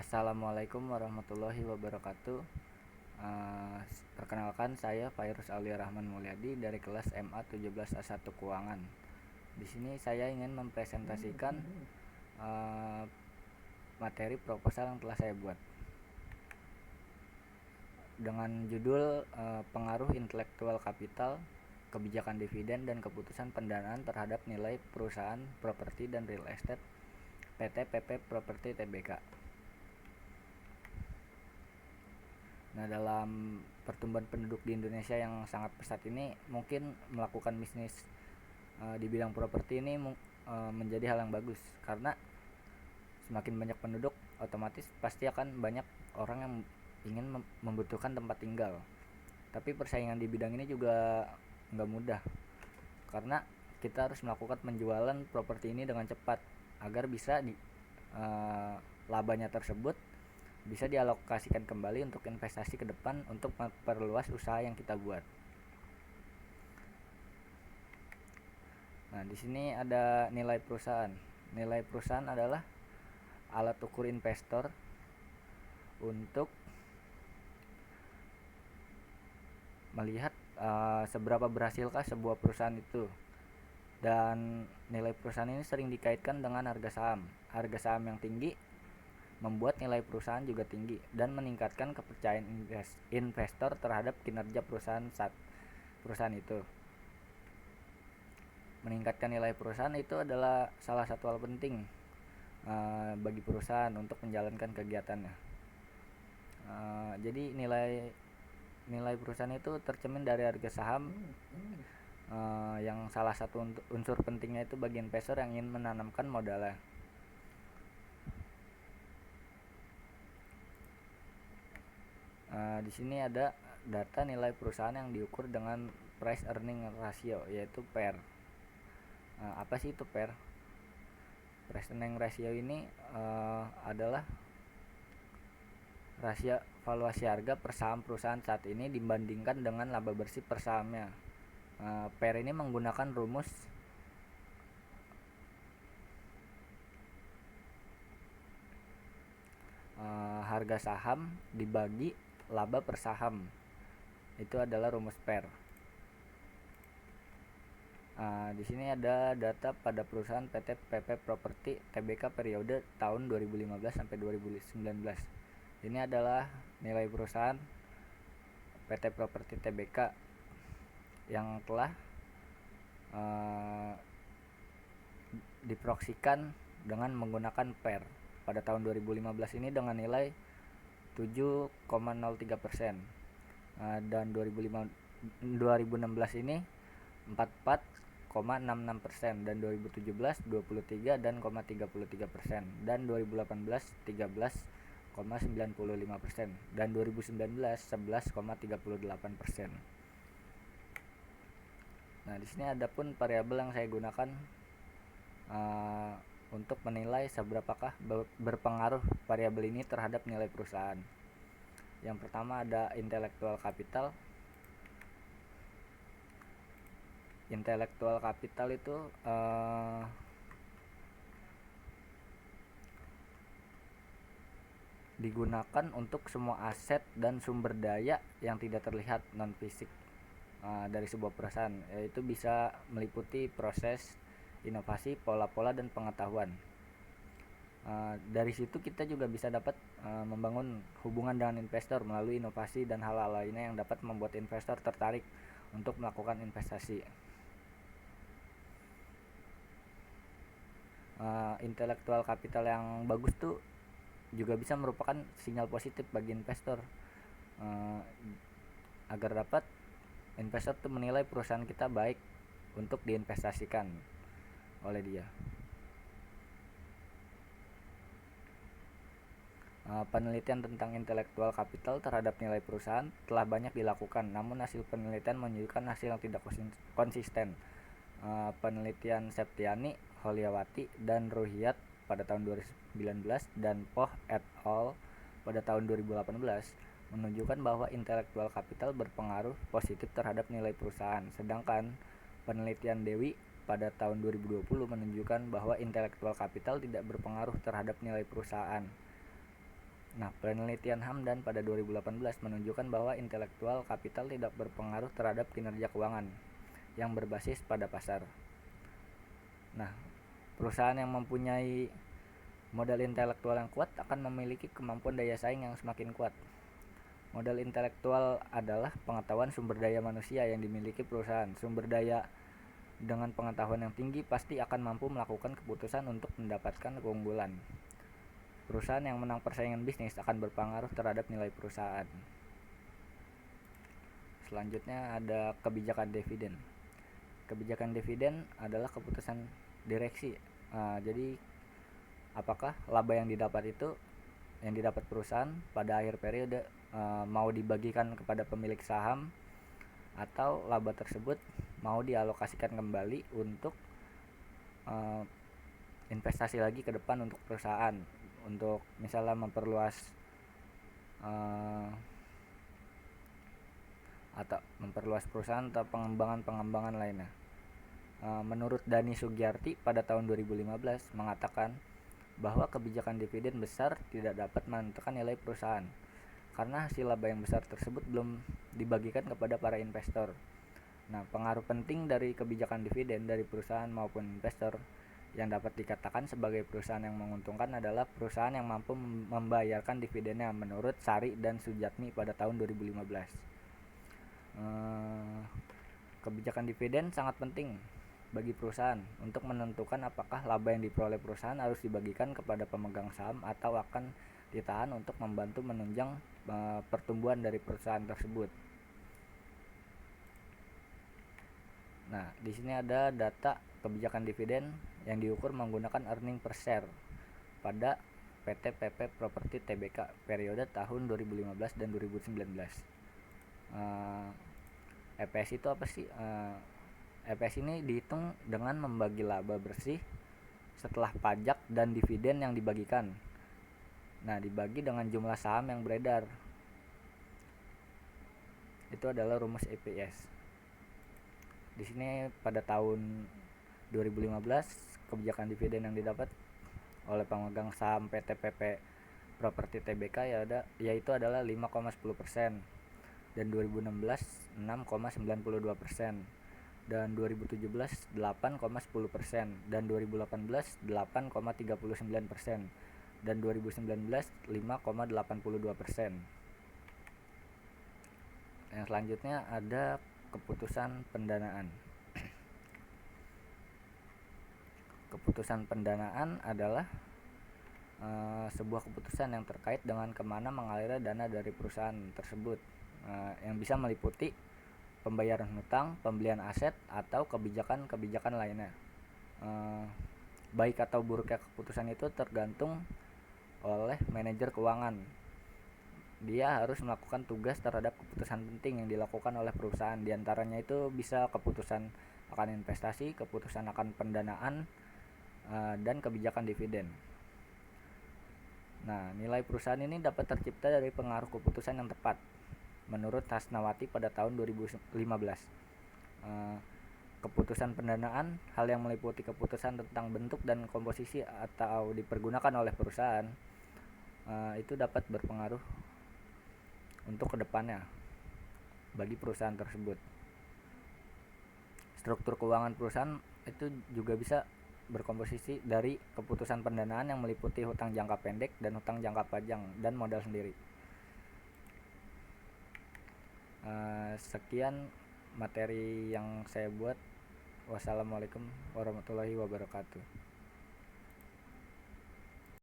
Assalamualaikum warahmatullahi wabarakatuh. Perkenalkan saya Fairuz Aulia Rahman Mulyadi dari kelas MA 17A1 Keuangan. Di sini saya ingin mempresentasikan materi proposal yang telah saya buat dengan judul pengaruh intelektual kapital, kebijakan dividen dan keputusan pendanaan terhadap nilai perusahaan properti dan real estate PT PP Properti Tbk. Nah, dalam pertumbuhan penduduk di Indonesia yang sangat pesat ini, mungkin melakukan bisnis di bidang properti ini menjadi hal yang bagus, karena semakin banyak penduduk, otomatis pasti akan banyak orang yang ingin membutuhkan tempat tinggal. Tapi persaingan di bidang ini juga nggak mudah, karena kita harus melakukan penjualan properti ini dengan cepat agar bisa labanya tersebut bisa dialokasikan kembali untuk investasi ke depan untuk memperluas usaha yang kita buat. Nah, di sini ada nilai perusahaan. Nilai perusahaan adalah alat ukur investor untuk melihat seberapa berhasilkah sebuah perusahaan itu. Dan nilai perusahaan ini sering dikaitkan dengan harga saham. Harga saham yang tinggi membuat nilai perusahaan juga tinggi dan meningkatkan kepercayaan investor terhadap kinerja perusahaan itu. Meningkatkan nilai perusahaan itu adalah salah satu hal penting bagi perusahaan untuk menjalankan kegiatannya. Jadi nilai perusahaan itu tercermin dari harga saham, yang salah satu unsur pentingnya itu bagi investor yang ingin menanamkan modalnya. Di sini ada data nilai perusahaan yang diukur dengan price earning ratio, yaitu PER. Apa sih itu PER? Price earning ratio ini adalah rasio valuasi harga per saham perusahaan saat ini dibandingkan dengan laba bersih per sahamnya. PER ini menggunakan rumus harga saham dibagi laba per saham. Itu adalah rumus PER. Di sini ada data pada perusahaan PT PP Properti Tbk periode tahun 2015 sampai 2019. Ini adalah nilai perusahaan PT Properti Tbk yang telah diproyeksikan dengan menggunakan PER pada tahun 2015 ini dengan nilai 7,03%, dan 2016 ini 44,66%, dan 2017 23 dan 33%, dan 2018 13,95%, dan 2019 11,38%. Nah, di sini ada pun variabel yang saya gunakan untuk menilai seberapakah berpengaruh variabel ini terhadap nilai perusahaan. Yang pertama ada intellectual capital. Intellectual capital itu digunakan untuk semua aset dan sumber daya yang tidak terlihat, non fisik, dari sebuah perusahaan, yaitu bisa meliputi proses, inovasi, pola-pola dan pengetahuan. Dari situ kita juga bisa dapat membangun hubungan dengan investor melalui inovasi dan hal-hal lainnya yang dapat membuat investor tertarik untuk melakukan investasi. Intelektual kapital yang bagus tuh juga bisa merupakan sinyal positif bagi investor, agar dapat investor tuh menilai perusahaan kita baik untuk diinvestasikan oleh dia. Penelitian tentang intelektual kapital terhadap nilai perusahaan telah banyak dilakukan, namun hasil penelitian menunjukkan hasil yang tidak konsisten. Penelitian Septiani, Holyawati, dan Ruhiyat pada tahun 2019 dan Poh et al. Pada tahun 2018 menunjukkan bahwa intelektual kapital berpengaruh positif terhadap nilai perusahaan, sedangkan penelitian Dewi pada tahun 2020 menunjukkan bahwa intelektual kapital tidak berpengaruh terhadap nilai perusahaan. Nah, penelitian Hamdan pada 2018 menunjukkan bahwa intelektual kapital tidak berpengaruh terhadap kinerja keuangan yang berbasis pada pasar. Nah, perusahaan yang mempunyai modal intelektual yang kuat akan memiliki kemampuan daya saing yang semakin kuat. Modal intelektual adalah pengetahuan sumber daya manusia yang dimiliki perusahaan. Sumber daya dengan pengetahuan yang tinggi pasti akan mampu melakukan keputusan untuk mendapatkan keunggulan. Perusahaan yang menang persaingan bisnis akan berpengaruh terhadap nilai perusahaan. Selanjutnya ada kebijakan dividen. Kebijakan dividen adalah keputusan direksi. Jadi apakah laba yang didapat perusahaan pada akhir periode mau dibagikan kepada pemilik saham atau laba tersebut mau dialokasikan kembali untuk investasi lagi ke depan untuk perusahaan, untuk misalnya memperluas perusahaan atau pengembangan lainnya. Menurut Dani Sugiyarti pada tahun 2015 mengatakan bahwa kebijakan dividen besar tidak dapat menentukan nilai perusahaan karena hasil laba yang besar tersebut belum dibagikan kepada para investor. Nah, pengaruh penting dari kebijakan dividen dari perusahaan maupun investor yang dapat dikatakan sebagai perusahaan yang menguntungkan adalah perusahaan yang mampu membayarkan dividennya menurut Sari dan Sujatmi pada tahun 2015. Kebijakan dividen sangat penting bagi perusahaan untuk menentukan apakah laba yang diperoleh perusahaan harus dibagikan kepada pemegang saham atau akan ditahan untuk membantu menunjang pertumbuhan dari perusahaan tersebut. Nah, di sini ada data kebijakan dividen yang diukur menggunakan earning per share pada PT PP Properti Tbk periode tahun 2015 dan 2019. EPS itu apa sih? EPS ini dihitung dengan membagi laba bersih setelah pajak dan dividen yang dibagikan. Nah, dibagi dengan jumlah saham yang beredar. Itu adalah rumus EPS. Di sini pada tahun 2015 kebijakan dividen yang didapat oleh pemegang saham PT PP Properti Tbk yaitu adalah 5,10% dan 2016 6,92% dan 2017 8,10% dan 2018 8,39% dan 2019 5,82%. Yang selanjutnya ada keputusan pendanaan. Keputusan pendanaan adalah sebuah keputusan yang terkait dengan kemana mengalirnya dana dari perusahaan tersebut, yang bisa meliputi pembayaran hutang, pembelian aset, atau kebijakan-kebijakan lainnya. Baik atau buruknya keputusan itu tergantung oleh manajer keuangan. Dia harus melakukan tugas terhadap keputusan penting yang dilakukan oleh perusahaan. Di antaranya itu bisa keputusan akan investasi, keputusan akan pendanaan, dan kebijakan dividen. Nah, nilai perusahaan ini dapat tercipta dari pengaruh keputusan yang tepat. Menurut Hasnawati pada tahun 2015, keputusan pendanaan, hal yang meliputi keputusan tentang bentuk dan komposisi atau dipergunakan oleh perusahaan, itu dapat berpengaruh untuk kedepannya bagi perusahaan tersebut. Struktur keuangan perusahaan itu juga bisa berkomposisi dari keputusan pendanaan yang meliputi hutang jangka pendek dan hutang jangka panjang dan modal sendiri. Sekian materi yang saya buat. Wassalamualaikum warahmatullahi wabarakatuh.